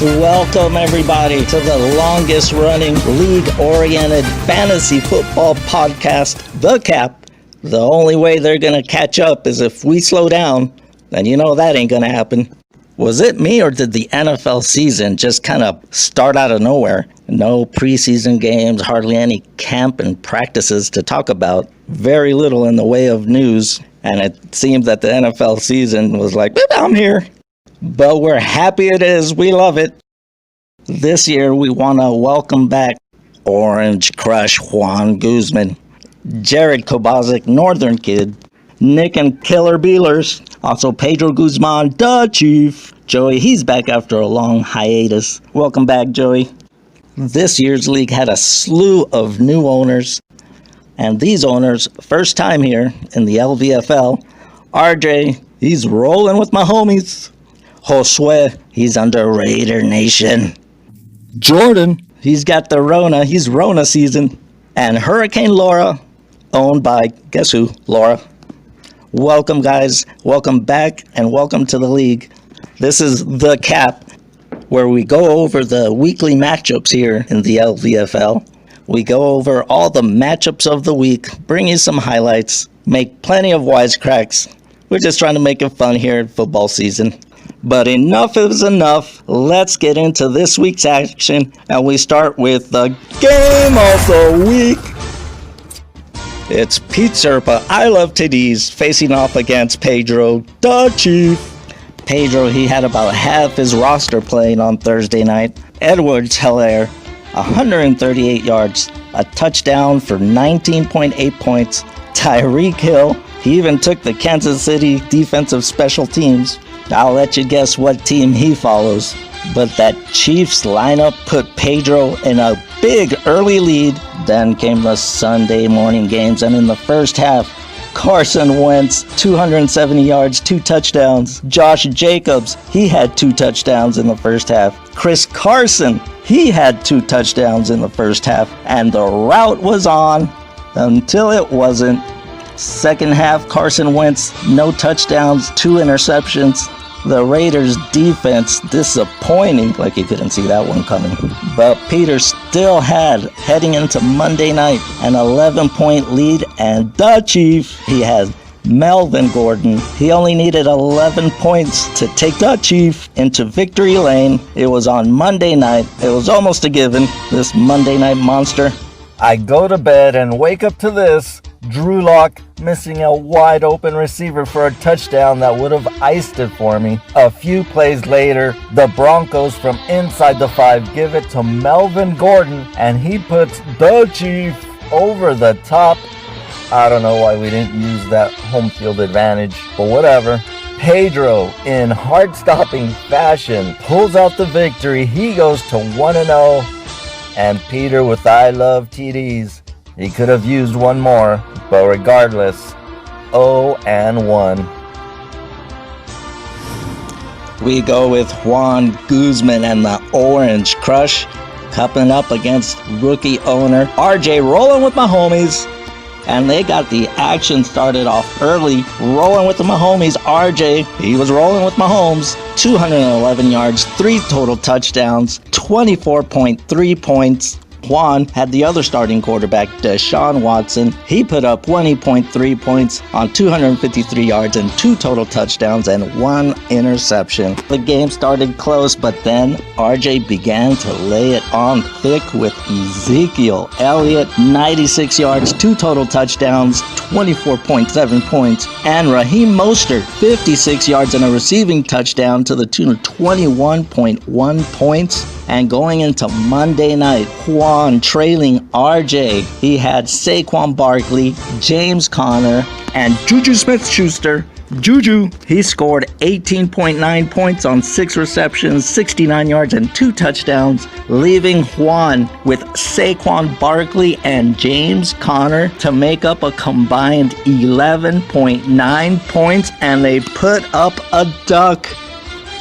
Welcome everybody to the longest running league-oriented fantasy football podcast, The KAEP. The only way they're going to catch up is if we slow down, and you know that ain't going to happen. Was it me or did the NFL season just kind of start out of nowhere? No preseason games, hardly any camp and practices to talk about, very little in the way of news, and it seems that the NFL season was like, I'm here. But we're happy it is. We love it. This year, we want to welcome back Orange Crush Juan Guzman, Jared Kobazik, Northern Kid, Nick and Killer Bealers, also Pedro Guzman, the Chief. Joey, he's back after a long hiatus. Welcome back, Joey. This year's league had a slew of new owners, and these owners, first time here in the LVFL. RJ, he's rolling with my homies. Josue, he's under Raider Nation. Jordan, he's got the Rona. He's Rona season. And Hurricane Laura, owned by, guess who? Laura. Welcome, guys. Welcome back, and welcome to the league. This is The KAEP, where we go over the weekly matchups here in the LVFL. We go over all the matchups of the week, bring you some highlights, make plenty of wisecracks. We're just trying to make it fun here in football season. But enough is enough. Let's get into this week's action, and we start with the game of the week. It's Pete Serpa, I Love TDs, facing off against Pedro, the Chief. Pedro, he had about half his roster playing on Thursday night. Edwards Hilaire, 138 yards, a touchdown for 19.8 points. Tyreek Hill, he even took the Kansas City defensive special teams. I'll let you guess what team he follows. But that Chiefs lineup put Pedro in a big early lead. Then came the Sunday morning games, and in the first half, Carson Wentz, 270 yards, 2 touchdowns. Josh Jacobs, he had 2 touchdowns in the first half. Chris Carson, he had 2 touchdowns in the first half. And the route was on until it wasn't. Second half, Carson Wentz, no touchdowns, 2 interceptions. The Raiders' defense disappointing, like you couldn't see that one coming. But Peter still had, heading into Monday night, an 11-point lead, and the Chief, he had Melvin Gordon. He only needed 11 points to take the Chief into victory lane. It was on Monday night. It was almost a given, this Monday night monster. I go to bed and wake up to this. Drew Lock missing a wide open receiver for a touchdown that would have iced it for me. A few plays later, the Broncos from inside the 5 give it to Melvin Gordon, and he puts the Chief over the top. I don't know why we didn't use that home field advantage, but whatever. Pedro, in heart-stopping fashion, pulls out the victory. He goes to 1-0. And Peter with I Love TDs. He could have used one more, but regardless, 0-1. We go with Juan Guzman and the Orange Crush, cupping up against rookie owner RJ, rolling with my homies. And they got the action started off early, rolling with my homies. RJ, he was rolling with Mahomes, 211 yards, 3 total touchdowns, 24.3 points. Juan had the other starting quarterback, Deshaun Watson. He put up 20.3 points on 253 yards and 2 total touchdowns and 1 interception. The game started close, but then RJ began to lay it on thick with Ezekiel Elliott, 96 yards, 2 total touchdowns, 24.7 points, and Raheem Mostert, 56 yards and a receiving touchdown to the tune of 21.1 points. And going into Monday night, Juan trailing RJ. He had Saquon Barkley, James Conner, and Juju Smith-Schuster. Juju, he scored 18.9 points on 6 receptions, 69 yards, and 2 touchdowns, leaving Juan with Saquon Barkley and James Conner to make up a combined 11.9 points, and they put up a duck.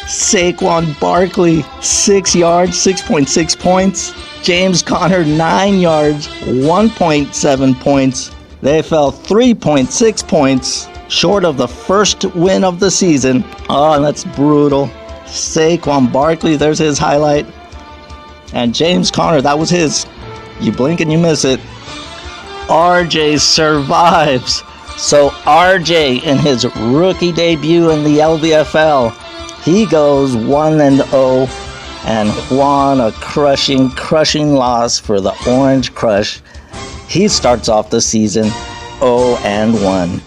Saquon Barkley, 6 yards, 6.6 points. James Conner, 9 yards, 1.7 points. They fell 3.6 points short of the first win of the season. Oh, that's brutal. Saquon Barkley, there's his highlight. And James Conner, that was his. You blink and you miss it. RJ survives. So RJ, in his rookie debut in the LVFL, he goes 1-0, and Juan, a crushing loss for the Orange Crush. He starts off the season 0-1.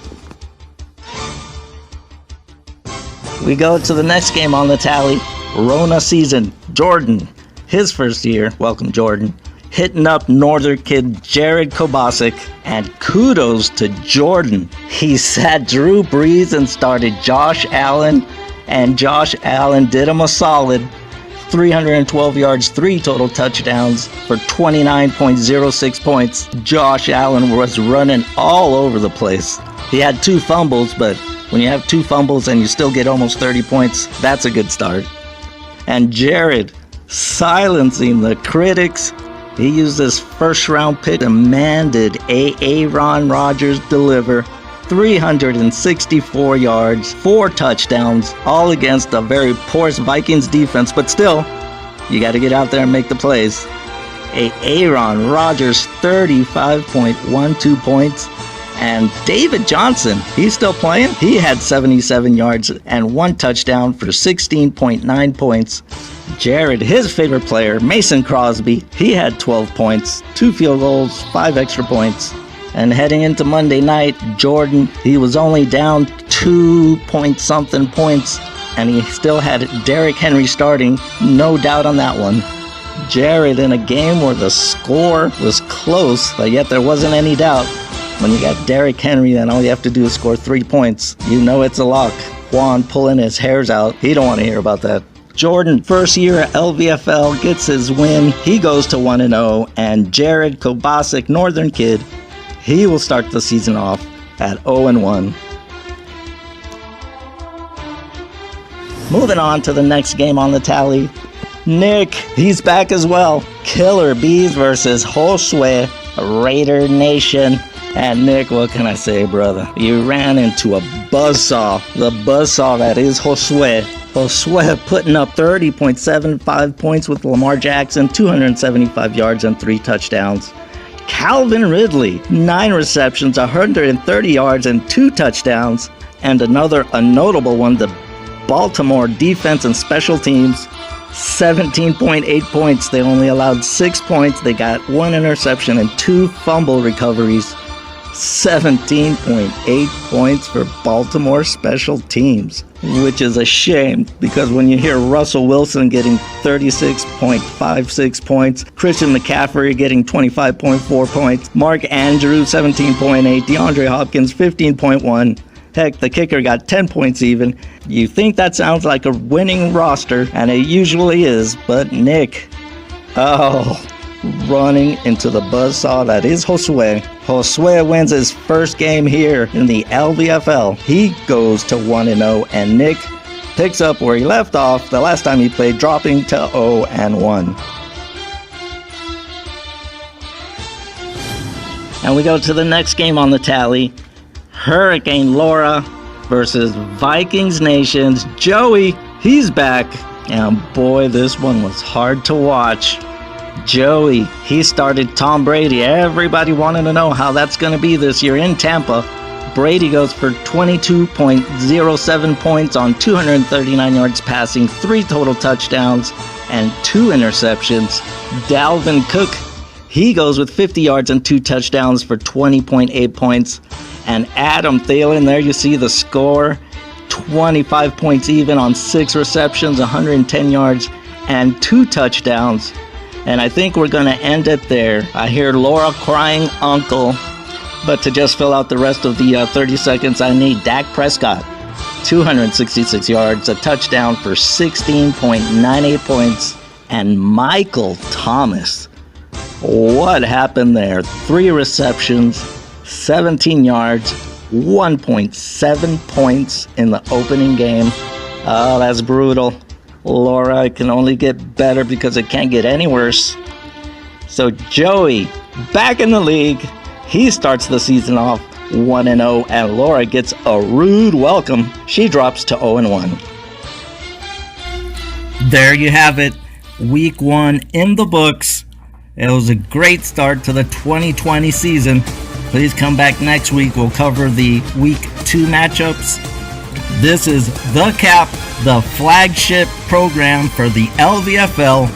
We go to the next game on the tally. Rona season. Jordan, his first year. Welcome, Jordan. Hitting up Northern kid Jared Kobasic. And kudos to Jordan. He sat Drew Brees and started Josh Allen. And Josh Allen did him a solid. 312 yards, 3 total touchdowns for 29.06 points. Josh Allen was running all over the place. He had 2 fumbles, but when you have 2 fumbles and you still get almost 30 points, that's a good start. And Jared, silencing the critics. He used his first round pick, demanded Aaron Rodgers deliver. 364 yards, 4 touchdowns, all against a very porous Vikings defense, but still, you got to get out there and make the plays. Aaron Rodgers, 35.12 points. And David Johnson, he's still playing. He had 77 yards and 1 touchdown for 16.9 points. Jared, his favorite player, Mason Crosby, he had 12 points, 2 field goals, 5 extra points. And heading into Monday night, Jordan, he was only down 2-point-something points, and he still had Derrick Henry starting, no doubt on that one. Jared, in a game where the score was close, but yet there wasn't any doubt. When you got Derrick Henry, then all you have to do is score 3 points. You know it's a lock. Juan pulling his hairs out. He don't want to hear about that. Jordan, first year at LVFL, gets his win. He goes to 1-0. And Jared Kobasic, Northern kid, he will start the season off at 0-1. Moving on to the next game on the tally. Nick, he's back as well. Killer Bees versus Josue, Raider Nation. And Nick, what can I say, brother? You ran into a buzzsaw. The buzzsaw that is Josue. Josue putting up 30.75 points with Lamar Jackson, 275 yards and 3 touchdowns. Calvin Ridley, 9 receptions, 130 yards and 2 touchdowns. And a notable one, the Baltimore defense and special teams, 17.8 points. They only allowed 6 points. They got 1 interception and 2 fumble recoveries. 17.8 points for Baltimore special teams, which is a shame because when you hear Russell Wilson getting 36.56 points, Christian McCaffrey getting 25.4 points, Mark Andrews 17.8, DeAndre Hopkins 15.1, heck, the kicker got 10 points even. You think that sounds like a winning roster, and it usually is, but Nick, running into the buzzsaw that is Josue. Josue wins his first game here in the LVFL. He goes to 1-0, and Nick picks up where he left off the last time he played, dropping to 0-1. And we go to the next game on the tally. Hurricane Laura versus Vikings Nation's Joey. He's back. And boy, this one was hard to watch. Joey, he started Tom Brady. Everybody wanted to know how that's going to be this year in Tampa. Brady goes for 22.07 points on 239 yards passing, 3 total touchdowns, and 2 interceptions. Dalvin Cook, he goes with 50 yards and 2 touchdowns for 20.8 points. And Adam Thielen, there you see the score, 25 points even on 6 receptions, 110 yards, and 2 touchdowns. And I think we're going to end it there. I hear Laura crying uncle. But to just fill out the rest of the 30 seconds, I need Dak Prescott. 266 yards, a touchdown for 16.98 points. And Michael Thomas. What happened there? 3 receptions, 17 yards, 1.7 points in the opening game. Oh, that's brutal. Laura, it can only get better because it can't get any worse. So Joey, back in the league. He starts the season off 1-0, and Laura gets a rude welcome. She drops to 0-1. there you have it. Week 1 in the books. It was a great start to the 2020 season. Please come back next week. We'll cover the Week 2 matchups. This is The KAEP, the flagship program for the LVFL.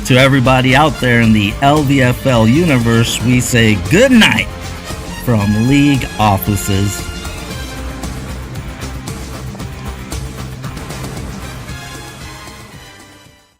To everybody out there in the LVFL universe, we say good night from league offices.